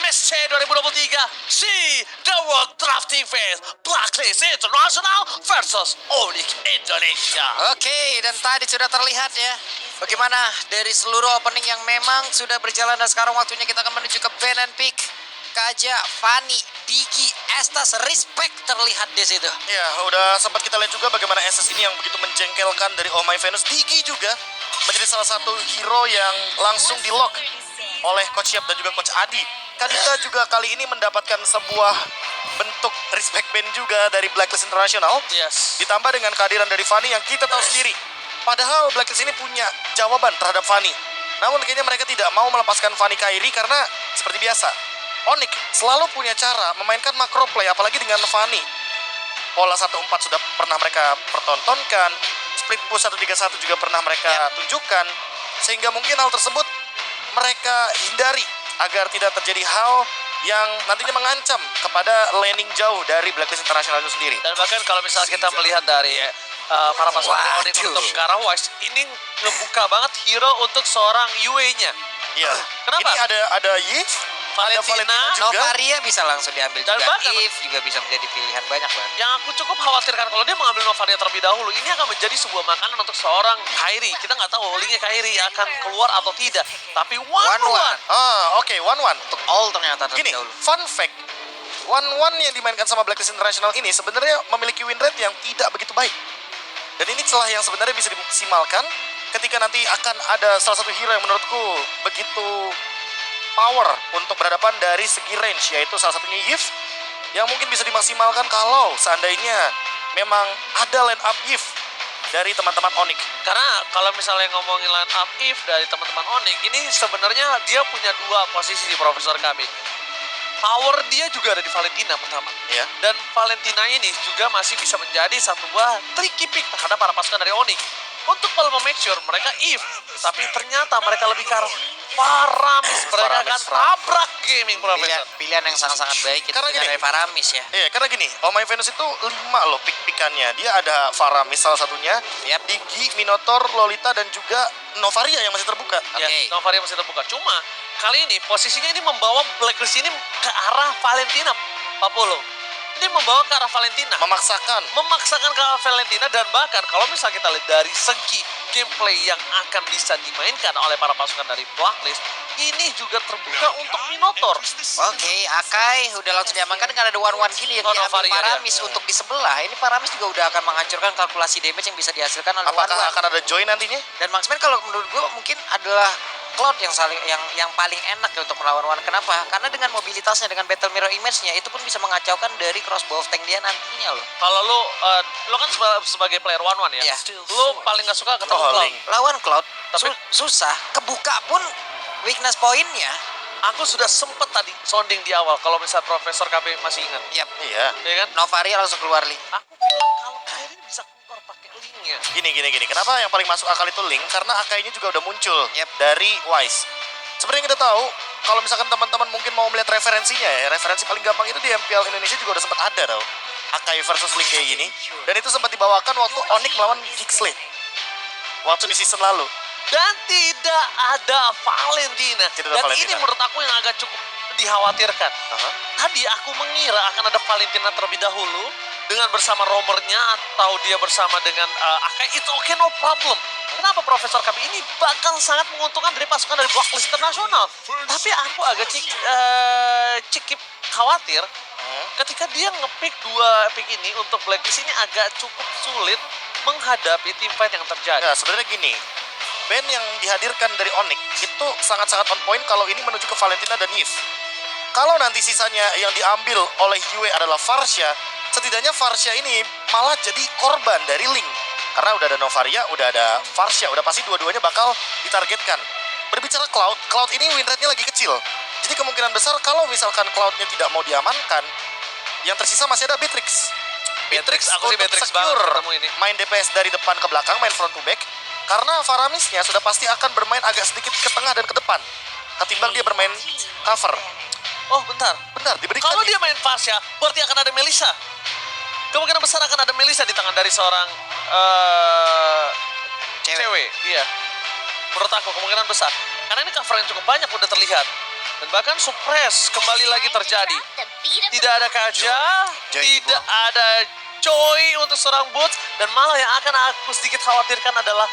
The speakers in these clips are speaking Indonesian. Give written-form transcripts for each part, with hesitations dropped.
MSC 2023 si The World Drafting Fest Blacklist International versus Onyx Indonesia. Oke, dan tadi sudah terlihat ya bagaimana dari seluruh opening yang memang sudah berjalan, dan sekarang waktunya kita akan menuju ke ban and pick. Kaja, Fanny, Digi, Estas, respect terlihat di situ. Ya, udah sempat kita lihat juga bagaimana SS ini yang begitu menjengkelkan dari Oh My Venus. Digi juga menjadi salah satu hero yang langsung di lock oleh Coach Yap dan juga Coach Adi. Kadita juga kali ini mendapatkan sebuah bentuk respect band juga dari Blacklist International. Yes. Ditambah dengan kehadiran dari Fanny yang kita tahu sendiri. Padahal Blacklist ini punya jawaban terhadap Fanny. Namun kayaknya mereka tidak mau melepaskan Fanny Kairi karena seperti biasa, Onyx selalu punya cara memainkan macro play, apalagi dengan Fanny. Pola 1-4 sudah pernah mereka pertontonkan, split push 1-3-1 juga pernah mereka tunjukkan, sehingga mungkin hal tersebut mereka hindari agar tidak terjadi hal yang nantinya mengancam kepada laning jauh dari Blacklist International itu sendiri. Dan bahkan kalau misalnya kita melihat dari para pasukan Onyx untuk sekarang, Wise ini ngebuka banget hero untuk seorang Yue-nya. Iya. Kenapa? Ini ada Yi, ada Valentina juga. Novaria bisa langsung diambil Dan juga. bahkan- If juga bisa menjadi pilihan banyak banget. Yang aku cukup khawatirkan kalau dia mengambil Novaria terlebih dahulu, ini akan menjadi sebuah makanan untuk seorang Kairi. Kita nggak tahu linknya Kairi akan keluar atau tidak. Tapi one-one. Oke, 1-1. Untuk all ternyata terlebih Gini, dahulu. fun fact. 1-1 yang dimainkan sama Blacklist International ini sebenarnya memiliki win rate yang tidak begitu baik. Dan ini celah yang sebenarnya bisa dimaksimalkan ketika nanti akan ada salah satu hero yang menurutku begitu power untuk berhadapan dari segi range, yaitu salah satunya Yves yang mungkin bisa dimaksimalkan kalau seandainya memang ada line up Yves dari teman-teman Onyx. Karena kalau misalnya ngomongin line up if dari teman-teman Onyx, ini sebenarnya dia punya dua posisi di Profesor KB. Power dia juga ada di Valentina pertama. Ya. Dan Valentina ini juga masih bisa menjadi satu buah tricky pick terhadap para pasukan dari Onyx. Untuk kalau make sure mereka if, tapi ternyata mereka lebih ke arah Faramis. Mereka akan tabrak gaming Profesor. Pilihan yang sangat-sangat baik itu Karena gini. dari Faramis ya. Iya, karena gini, Oh My Venus itu 5 loh pick-pickannya. Dia ada Faramis salah satunya, Digi, Minotaur, Lolita, dan juga Novaria yang masih terbuka. Ya, Oke. Novaria masih terbuka. Cuma kali ini posisinya ini membawa Blacklist ini ke arah Valentina, Papolo. Ini membawa ke arah Valentina. Memaksakan ke arah Valentina, dan bahkan kalau misalnya kita lihat dari segi gameplay yang akan bisa dimainkan oleh para pasukan dari Blacklist, ini juga terbuka untuk Minotaur. Oke, Akai udah langsung diamankan dengan ada one-one gini yang Oh, diambil Novaria Paramis untuk di sebelah. Ini Paramis juga udah akan menghancurkan kalkulasi damage yang bisa dihasilkan oleh Apakah one-one. akan ada join nantinya? Dan Marksman kalau menurut gue mungkin adalah Cloud yang paling enak ya untuk melawan one. Kenapa? Karena dengan mobilitasnya, dengan battle mirror image-nya, itu pun bisa mengacaukan dari crossbow of tank dia nantinya loh. Kalau lo kan sebagai player one ya, Iya. lo paling gak suka ketemu Oh, Cloud. Link. Lawan Cloud Tapi- susah, kebuka pun weakness pointnya. Aku sudah sempet tadi sounding di awal kalau misalnya Profesor KB masih ingat, Yap, Iya. ya kan? Novaria langsung keluar link. Aku bilang kalau Kairi bisa keluar pakai linknya. Gini. Kenapa yang paling masuk akal itu Link? Karena Akainya juga udah muncul Yep. dari Wise. Seperti yang kita tahu, kalau misalkan teman-teman mungkin mau melihat referensinya ya, referensi paling gampang itu di MPL Indonesia juga udah sempat ada tau. Akai versus Link kayak gini. Dan itu sempat dibawakan waktu Onyx melawan Geekslate. Waktu di season lalu. Dan tidak ada Valentina. Tidak ada Dan Valentina. ini menurut aku yang agak cukup dikhawatirkan. Aha. Tadi aku mengira akan ada Valentina terlebih dahulu dengan bersama romernya atau dia bersama dengan Akai. It's okay, no problem. Kenapa Profesor KB ini bakal sangat menguntungkan dari pasukan dari Blacklist Internasional. Tapi aku agak cikip khawatir ketika dia ngepick dua pick ini untuk Blacklist ini agak cukup sulit menghadapi tim fight yang terjadi. Ya, sebenarnya gini. Band yang dihadirkan dari Onyx itu sangat-sangat on point kalau ini menuju ke Valentina dan Yves. Kalau nanti sisanya yang diambil oleh Yue adalah Varsha, setidaknya Varsha ini malah jadi korban dari Link. Karena udah ada Novaria, udah ada Varsha, udah pasti dua-duanya bakal ditargetkan. Berbicara Cloud, Cloud ini win rate-nya lagi kecil. Jadi kemungkinan besar kalau misalkan Cloud-nya tidak mau diamankan, yang tersisa masih ada Beatrix. Aku sih untuk Beatrix banget secure ketemu ini. main DPS dari depan ke belakang, main front to back. Karena Faramisnya sudah pasti akan bermain agak sedikit ke tengah dan ke depan. Ketimbang dia bermain cover. Oh, bentar. Benar, diberikan Kalau dia main Varsha, berarti akan ada Melissa. Kemungkinan besar akan ada Melissa di tangan dari seorang cewek. Iya. Menurut aku kemungkinan besar. Karena ini cover yang cukup banyak udah terlihat. Dan bahkan suppress kembali lagi terjadi. Tidak ada Kaja, Joy tidak ada Joy untuk seorang Boots, dan malah yang akan aku sedikit khawatirkan adalah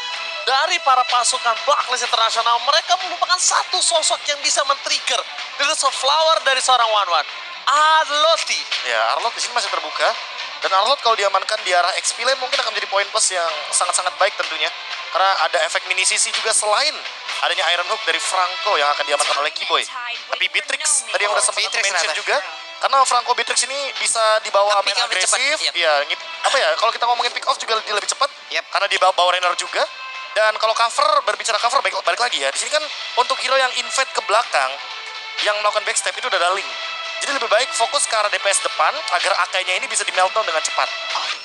dari para pasukan Blacklist Internasional, mereka merupakan satu sosok yang bisa men-trigger Release of Flower dari seorang One-One. Arlotti. Ya, Arlot di sini masih terbuka. Dan Arlot kalau diamankan di arah XP lane mungkin akan menjadi poin plus yang sangat-sangat baik tentunya. Karena ada efek mini CC juga selain adanya Iron Hook dari Franco yang akan diamankan oleh Keyboy. Tapi Beatrix tadi yang udah sempat Beatrix mention ternyata. juga. Karena Franco Beatrix ini bisa dibawa main Nge-pick lebih cepat, agresif. yep. Iya, apa ya, kalau kita ngomongin pick off juga dia lebih cepat. Yep. Karena dia bawa runner juga. Dan kalau cover, berbicara cover balik lagi ya. Di sini kan untuk hero yang invade ke belakang, yang melakukan backstep itu udah ada Link. Jadi lebih baik fokus ke arah DPS depan agar Akai-nya ini bisa di meltdown dengan cepat.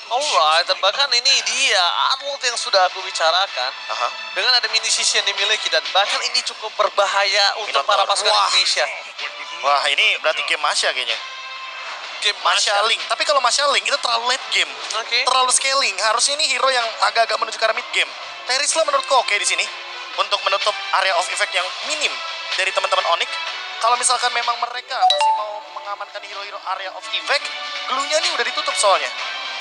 Alright, dan bahkan ini dia Arnold yang sudah aku bicarakan. Aha. Dengan ada mini CC yang dimiliki, dan bahkan ini cukup berbahaya untuk Minotaur. para pasukan Wah. Indonesia. Wah, ini berarti game Masya kayaknya. Game Masya Link. Tapi kalau Masya Link itu terlalu late game. Oke. Terlalu scaling. Harusnya ini hero yang agak-agak menuju ke arah mid game. Terisla menurutku oke di sini untuk menutup area of effect yang minim dari teman-teman Onyx. Kalau misalkan memang mereka masih mau mengamankan hero-hero area of effect, glue-nya nih udah ditutup soalnya.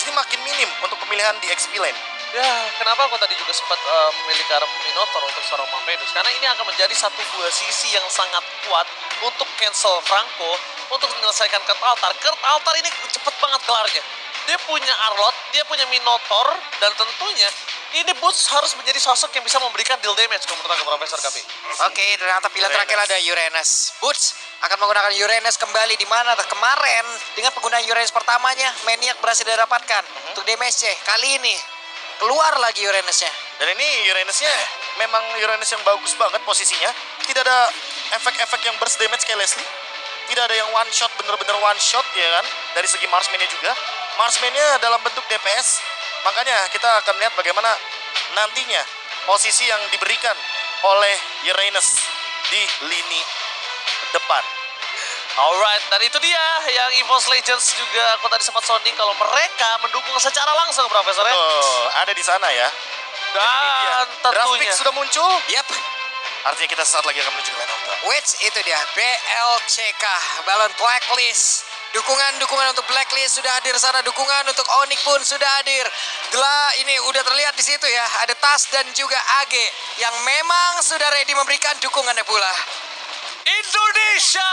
Jadi makin minim untuk pemilihan di XP lane. Ya, kenapa aku tadi juga sempat memilih ke arah Minotaur untuk seorang Mampedus? Karena ini akan menjadi satu buah sisi yang sangat kuat untuk cancel Franco untuk menyelesaikan Kurt Altar. Kurt Altar ini cepet banget kelarnya. Dia punya Arlot, dia punya Minotaur, dan tentunya ini Boots harus menjadi sosok yang bisa memberikan deal damage kalau menurut aku, Profesor Kapi. Oke, ternyata pilihan terakhir ada Uranus. Boots akan menggunakan Uranus kembali di mana kemarin dengan penggunaan Uranus pertamanya Maniac berhasil didapatkan untuk damage-nya. Kali ini keluar lagi Uranusnya. Dan ini Uranusnya memang Uranus yang bagus banget posisinya. Tidak ada efek-efek yang burst damage kayak Leslie. Tidak ada yang one shot, bener-bener one shot ya kan. Dari segi Marksman-nya juga. Marksman-nya dalam bentuk DPS. Makanya kita akan lihat bagaimana nantinya posisi yang diberikan oleh Uranus di lini depan. Alright, dan itu dia yang EVOS Legends juga aku tadi sempat sounding kalau mereka mendukung secara langsung, Profesor ya. Oh, ada di sana ya. Dan Draft tentunya pick sudah muncul. Yap, Artinya kita sesaat lagi akan menuju ke line of battle. which itu dia BLCK, Balon Blacklist. Dukungan untuk Blacklist sudah hadir sana, dukungan untuk Onyx pun sudah hadir. Ini udah terlihat di situ ya, ada Tas dan juga AG yang memang sudah ready memberikan dukungannya pula. Indonesia,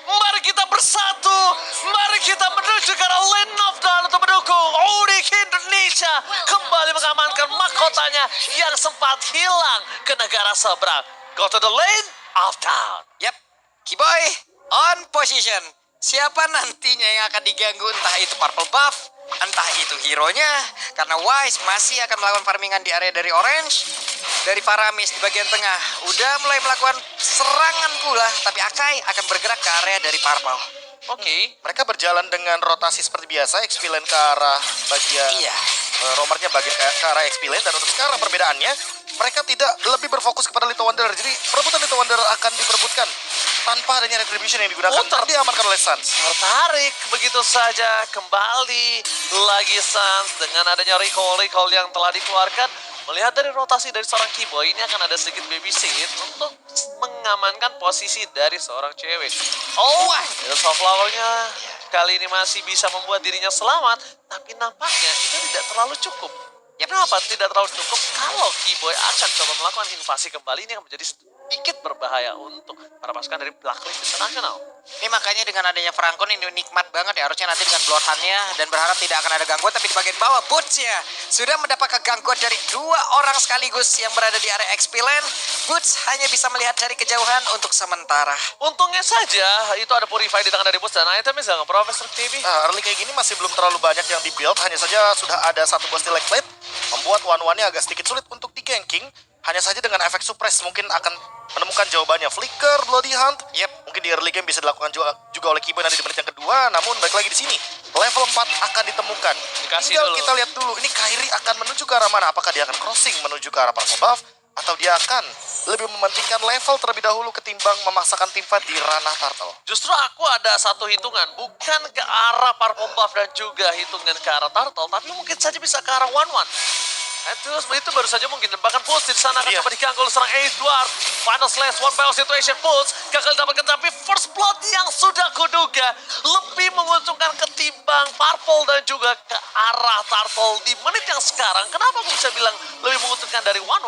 mari kita bersatu, mari kita menuju ke arah lane of down untuk mendukung Onyx Indonesia kembali mengamankan mahkotanya yang sempat hilang ke negara seberang. Go to the lane of down. Yap, Keyboy on position. Siapa nantinya yang akan diganggu, entah itu purple buff, entah itu hero-nya. Karena Wise masih akan melakukan farmingan di area dari Orange. Dari Faramis di bagian tengah udah mulai melakukan serangan pula. Tapi Akai akan bergerak ke area dari purple. Oke. Mereka berjalan dengan rotasi seperti biasa, XP lane ke arah bagian Iya. romernya bagian ke arah XP lane. Dan untuk sekarang perbedaannya, mereka tidak lebih berfokus kepada Little Wonder. Jadi perebutan Little Wonder akan diperebutkan tanpa adanya retribution yang digunakan. Dan diamankan oleh Sans. Tertarik begitu saja kembali lagi Sans dengan adanya recall yang telah dikeluarkan. Melihat dari rotasi dari seorang Keyboy, ini akan ada sedikit babysit untuk mengamankan posisi dari seorang cewek. Oh, Flower-nya kali ini masih bisa membuat dirinya selamat, tapi nampaknya itu tidak terlalu cukup. Ya, kenapa tidak terlalu cukup? Kalau Keyboy akan coba melakukan invasi kembali, ini akan menjadi sedikit berbahaya untuk para pasukan dari Blacklist Internasional. Ini makanya dengan adanya Franco ini nikmat banget ya. Harusnya nanti dengan Bloodhound-nya dan berharap tidak akan ada gangguan. Tapi di bagian bawah Boots-nya sudah mendapatkan gangguan dari dua orang sekaligus yang berada di area XP lane. Boots hanya bisa melihat dari kejauhan untuk sementara. Untungnya saja itu ada Purify di tangan dari Boots dan itemnya sangat Profesor TV. Nah, early kayak gini masih belum terlalu banyak yang di-build. Hanya saja sudah ada satu buah Steel Plate, membuat one-one-nya agak sedikit sulit untuk di-ganking. Hanya saja dengan efek suppress mungkin akan menemukan jawabannya. Flicker, Bloody Hunt, mungkin di early game bisa dilakukan juga oleh Keyboy nanti di menit yang kedua. Namun balik lagi di sini, level 4 akan ditemukan. Dikasih Tinggal dulu. kita lihat dulu, ini Kairi akan menuju ke arah mana? Apakah dia akan crossing menuju ke arah Purple Buff? Atau dia akan lebih mementingkan level terlebih dahulu ketimbang memaksakan tim fight di ranah Turtle? Justru aku ada satu hitungan, bukan ke arah Purple Buff dan juga hitungan ke arah Turtle, tapi mungkin saja bisa ke arah One-One. Terus itu baru saja mungkin bahkan Pulse di sana akan Iya. coba diganggu oleh seorang Edward. Final slash one battle situation Pulse gagal dapatkan, tapi first blood yang sudah kuduga lebih menguntungkan ketimbang Purple dan juga ke arah Turtle di menit yang sekarang. Kenapa aku bisa bilang lebih menguntungkan dari One?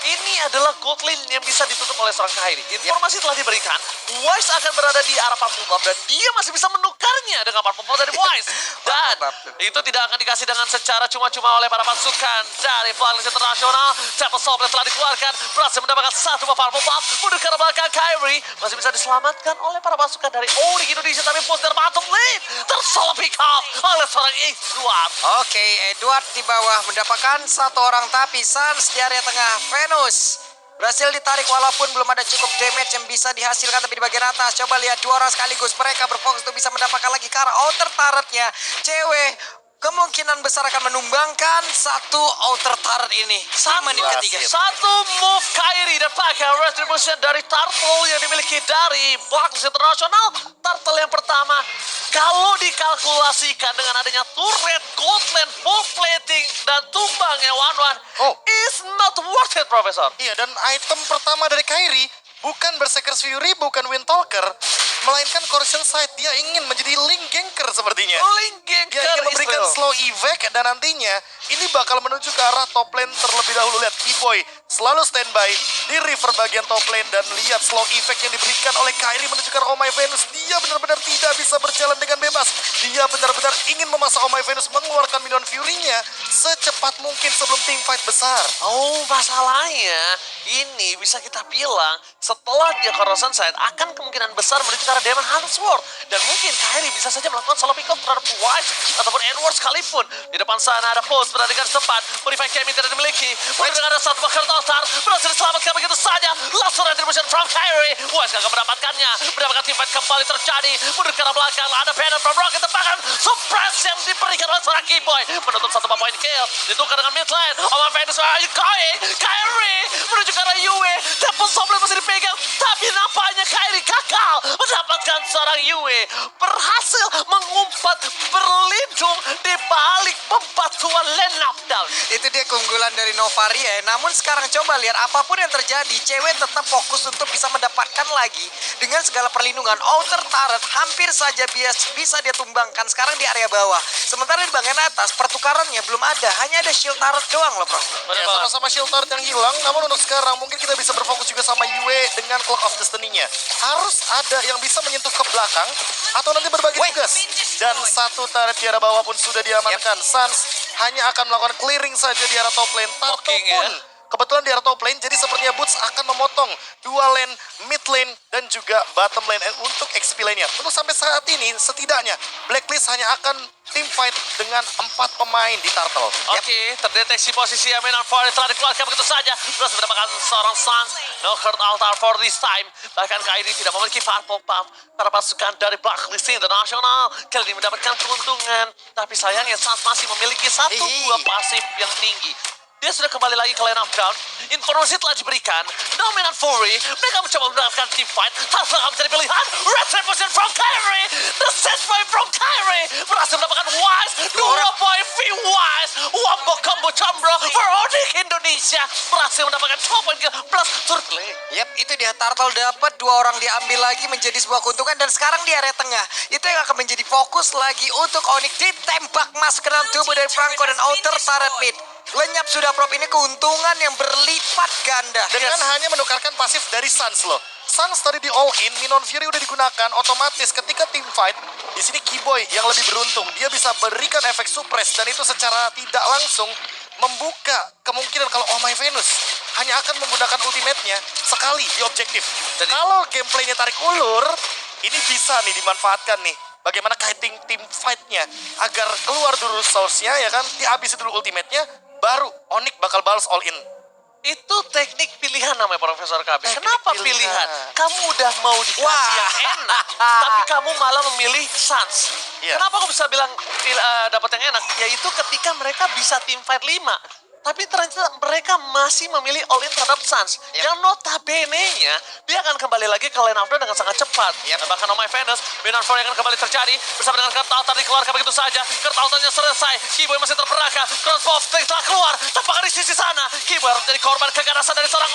Ini adalah gold lane yang bisa ditutup oleh seorang Kairi. Informasi telah diberikan, Wise akan berada di arah Purple Buff dan dia masih bisa menukarnya dengan Purple Buff dari Wise. Dan itu tidak akan dikasih dengan secara cuma-cuma oleh para pasukan dari Flyers Internasional. Triple Soul telah dikeluarkan, berhasil mendapatkan satu buff Purple Buff. Mundur ke arah belakang, Kairi masih bisa diselamatkan oleh para pasukan dari Ori Indonesia, tapi poster bottom lane tersalah pick up oleh seorang Edward. Oke, Edward di bawah mendapatkan satu orang, tapi Sans di area tengah. Venus berhasil ditarik walaupun belum ada cukup damage yang bisa dihasilkan, tapi di bagian atas coba lihat dua orang sekaligus mereka berfokus untuk bisa mendapatkan lagi ke arah outer turretnya. Cewek kemungkinan besar akan menumbangkan satu outer turret ini. Sama menit ketiga. Satu move Kairi dan pakai retribution dari Turtle yang dimiliki dari Blacklist Internasional. Turtle yang pertama, kalau dikalkulasikan dengan adanya turret, gold lane, full plating, dan tumbangnya One Oh. is not worth it, Profesor. Iya, dan item pertama dari Kairi bukan Berserker's Fury, bukan Windtalker, melainkan Corrosion Sight. Dia ingin menjadi Link Ganker sepertinya. Link Ganker Dia ingin memberikan Israel. slow evac dan nantinya ini bakal menuju ke arah top lane terlebih dahulu. Lihat Keyboy selalu standby di river bagian top lane dan lihat slow effect yang diberikan oleh Kairi menuju ke arah Oh My Venus. Dia benar-benar tidak bisa berjalan dengan bebas. Dia benar-benar ingin memasang Oh My Venus mengeluarkan minion Fury-nya secepat mungkin sebelum team fight besar. Oh, masalahnya ini bisa kita bilang setelah dia Corrosion Sight akan kemungkinan besar menuju ke arah Demon Hunter Sword. Dan mungkin Kairi bisa saja melakukan solo pick up terhadap Wise ataupun Edward sekalipun. Di depan sana ada Pulse berada dengan sempat. Modify Kemi tidak dimiliki. Mungkin ada satu bakar total. Berhasil diselamatkan begitu saja. Langsung retribution from Kairi. Wise akan mendapatkannya. Mendapatkan team fight kembali terjadi. Mundur ke arah belakang. Ada Banner from Rocket. Tebakan suppress yang diberikan oleh seorang Keyboy. Menutup satu point kill. Ditukar dengan mid lane. Oh my Venus, where are you going? Kairi menuju ke arah Yue. Temple Sombly masih dipegang. Tapi nampaknya Kairi gagal mendapatkan seorang Yue. Berhasil mengumpat berlindung di balik bebatuan lane knockdown. Itu dia keunggulan dari Novaria. Namun sekarang coba lihat apapun yang terjadi, cewek tetap fokus untuk bisa mendapatkan lagi dengan segala perlindungan. Outer turret hampir saja bisa dia tumbangkan sekarang di area bawah. Sementara di bagian atas pertukarannya belum ada, hanya ada shield turret doang loh bro. Ya, sama-sama shield turret yang hilang. Namun untuk sekarang mungkin kita bisa berfokus juga sama Yue dengan Clock of Destiny-nya. Harus ada yang bisa menyentuh ke belakang atau nanti berbagi tugas. Dan satu turret di arah bawah pun sudah diamankan. Sans hanya akan melakukan clearing saja di arah top lane. Turtle Blocking, pun ya. kebetulan di arah top lane, jadi sepertinya Boots akan memotong dua lane, mid lane, dan juga bottom lane untuk XP lane-nya. Untuk sampai saat ini, setidaknya Blacklist hanya akan team fight dengan 4 pemain di Turtle. Oke, terdeteksi posisi Aminan Ford telah dikeluarkan begitu saja. Berhasil mendapatkan seorang Sans. No hurt altar for this time. Bahkan Kairi tidak memiliki purple buff. Para pasukan dari Blacklist International kali ini mendapatkan keuntungan. Tapi sayangnya Sans masih memiliki satu buah pasif yang tinggi. Dia sudah kembali lagi ke line of ground. Informasi telah diberikan. Dominant Fury. Mereka mencoba mendapatkan team fight. Harus akan menjadi pilihan. Retribution from Kairi. The set point from Kairi. Berhasil mendapatkan Wise. 2 point V Wise. Wombo combo combro for Onyx Indonesia. Berhasil mendapatkan 2 point kill plus third play. Yap, itu dia Turtle dapat 2 orang diambil lagi menjadi sebuah keuntungan. Dan sekarang di area tengah itu yang akan menjadi fokus lagi untuk Onyx. Ditembak masuk ke dalam tubuh dari Franco dan outer turret mid. Lenyap sudah prop, ini keuntungan yang berlipat ganda. Dengan hanya menukarkan pasif dari Sans loh. Sans tadi di all in, Minion Fury udah digunakan, otomatis ketika team fight, di sini Keyboy yang lebih beruntung. Dia bisa berikan efek suppress dan itu secara tidak langsung membuka kemungkinan kalau Oh My Venus hanya akan menggunakan ultimate-nya sekali di objektif. Dan kalau gameplaynya tarik ulur, ini bisa nih dimanfaatkan nih. Bagaimana kiting team fight-nya agar keluar dulu source-nya ya kan, dihabisin dulu ultimate-nya, baru Onyx bakal balas all in. Itu teknik pilihan namanya Profesor KB. Teknik Kenapa pilihan. pilihan? Kamu udah mau dikasih Wah. yang enak, tapi kamu malah memilih Sans. Iya. Kenapa aku bisa bilang dapat yang enak? Yaitu ketika mereka bisa team fight 5. Tapi ternyata mereka masih memilih all in terhadap Suns. Yep. Yang notabene-nya, dia akan kembali lagi ke line up dengan sangat cepat. Yep. Dan bahkan Oh My Venus, Binar Flow akan kembali terjadi. Bersama dengan Kurt Altar dikeluarkan begitu saja. Kurt Altarnya selesai. Keyboy masih terperangkap. Crossbow telah keluar. Tepat di sisi sana. Keyboy harus menjadi korban keganasan dari seorang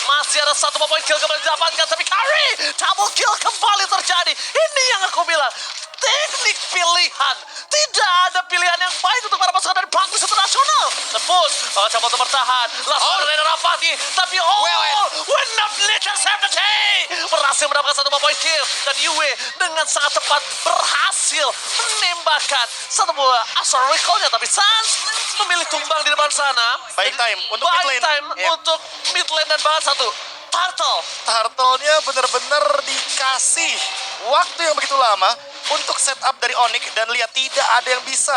masih ada satu point kill kembali didapatkan. Tapi Curry, double kill kembali terjadi. Ini yang aku bilang. Teknik pilihan. Tidak ada pilihan yang baik untuk para pasukan dari Blacklist International. Tebus, coba untuk bertahan. Langsung dari Rafati. Tapi when not later save the day. Berhasil mendapatkan satu point kill. Dan Yue dengan sangat tepat berhasil menembakkan satu buah asal recall-nya. Tapi Suns memilih tumbang di depan sana. Buy time untuk mid Buy lane. time untuk mid lane dan bahan satu. Turtle-nya benar-benar dikasih waktu yang begitu lama untuk setup dari Onyx dan lihat tidak ada yang bisa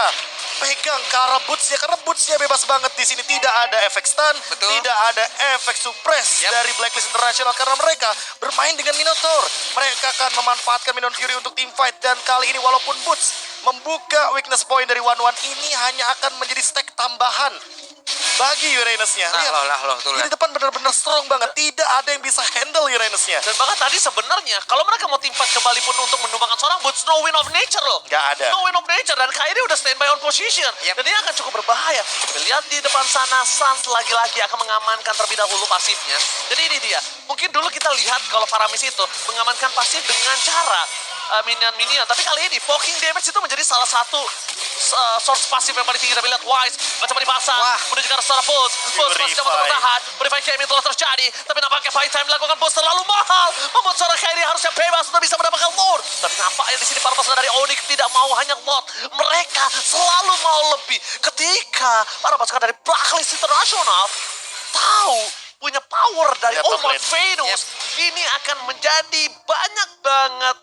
pegang ke arah boots-nya karena boots-nya bebas banget di sini, tidak ada efek stun, Betul. tidak ada efek suppress Yep. dari Blacklist International karena mereka bermain dengan Minotaur. Mereka akan memanfaatkan Minotaur Fury untuk team fight dan kali ini walaupun boots membuka weakness point dari 1-1 ini hanya akan menjadi stack tambahan bagi Uranus-nya. Nah, Lihat, loh, tuh di lihat. depan benar-benar strong banget. Tidak ada yang bisa handle Uranus-nya. Dan bahkan tadi sebenarnya kalau mereka mau team fight kembali pun untuk menumbangkan seorang Boots, no win of nature loh. Nggak ada. No win of nature dan Kyrie udah standby on position. Yep. Dan ini akan cukup berbahaya. Lihat di depan sana Suns lagi-lagi akan mengamankan terlebih dahulu pasifnya. Jadi ini dia. Mungkin dulu kita lihat kalau Paramis itu mengamankan pasif dengan cara minion. Tapi kali ini poking damage itu menjadi salah satu source pasif yang paling tinggi. Tapi lihat Wise macam dipasang Wah. menuju ke arah seorang Boots. Boots masih coba Purify. bertahan. Purify Kemi telah terjadi. Tapi nampaknya buy time dilakukan Boots terlalu mahal. Membuat seorang Kyrie harusnya bebas untuk bisa mendapatkan Lord. Tapi nampaknya di sini para pasukan dari Onyx tidak mau hanya Lord. Mereka selalu mau lebih. Ketika para pasukan dari Blacklist International tahu punya power dari Lihat top Omar lane. Venus, ini akan menjadi banyak banget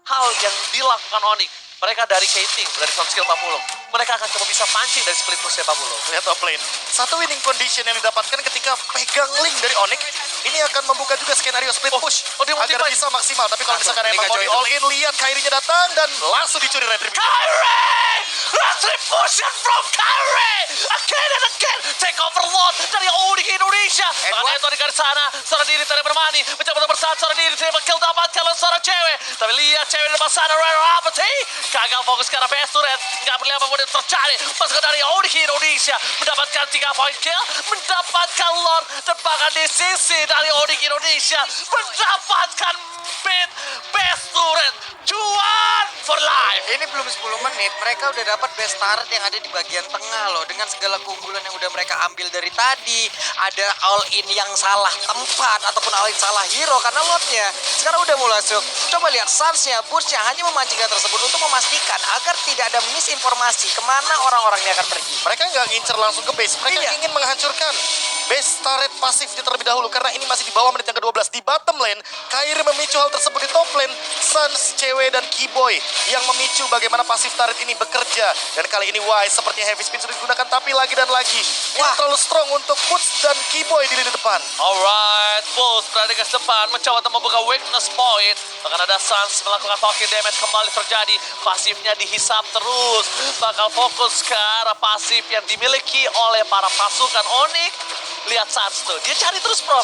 hal yang dilakukan Onyx. Mereka dari K-Team, dari soft skill 40. Mereka akan coba bisa pancing dari split push 40. Lihat top lane. Satu winning condition yang didapatkan ketika pegang link dari Onyx. Ini akan membuka juga skenario split push. dia mau agar team fight. bisa maksimal. Tapi kalau Langsung, misalkan ini emang nggak mau di join all in, lihat Kyrie-nya datang dan langsung dicuri retribution. Kyrie! Retribution from Kyrie! Again and again! Take over Lord dari Onyx Indonesia. And Karena what? itu di garis sana. Seorang diri tadi bermani. Mencoba untuk bersaat. Seorang diri terima kill dapat. Kalau seorang cewek. Tapi lihat cewek di depan sana. Rapati. Gagal fokus ke arah best turret. Nggak boleh apapun yang terjadi. Pasukan dari Onyx Indonesia. Mendapatkan 3 point kill. Mendapatkan Lord. Dan bahkan di sisi dari Onyx Indonesia. Mendapatkan mid best turret. Cuan for life. Ini belum 10 menit, mereka udah dapat best turret yang ada di bagian tengah loh. Dengan segala keunggulan yang udah mereka ambil dari tadi. Ada all in yang salah tempat ataupun all in salah hero karena lotnya. Sekarang udah mulai masuk. Coba lihat Suns-nya, Boots-nya hanya memancing hal tersebut untuk memastikan agar tidak ada misinformasi kemana orang-orang ini akan pergi. Mereka nggak ngincer langsung ke base. Mereka Iya. ingin menghancurkan base turret pasifnya terlebih dahulu. Karena ini masih di bawah menit yang ke-12. Di bottom lane, Kyrie memicu hal tersebut. Di top lane, Suns, Cewek, dan Keyboy yang memicu bagaimana pasif turret ini bekerja. Dan kali ini Wise sepertinya heavy spin sudah digunakan. Tapi lagi dan lagi, wah, terlalu strong untuk Boots dan Keyboy di lini depan. Alright, Bulls berada di garis depan mencoba untuk membuka weakness point. Bahkan ada Suns melakukan talking damage kembali terjadi. Pasifnya dihisap terus. Bakal fokus ke arah pasif yang dimiliki oleh para pasukan Onyx. Lihat Suns tuh, dia cari terus bro.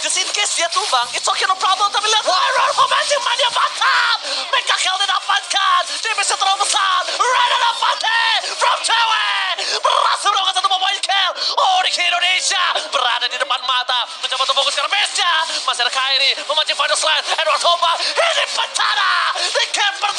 Just in case dia tumbang, it's okay no problem. Tapi lihat Iron Momentum Mania batal. Mega kill didapatkan. Damage terlalu besar. Rada dapatnya from Cewek. Berhasil melakukan satu point kill. Onyx Indonesia berada di depan mata. Mencoba untuk fokus ke arah base-nya. Masih ada Kyrie memancing final slide. Edward Hoba ini bencana. Di camper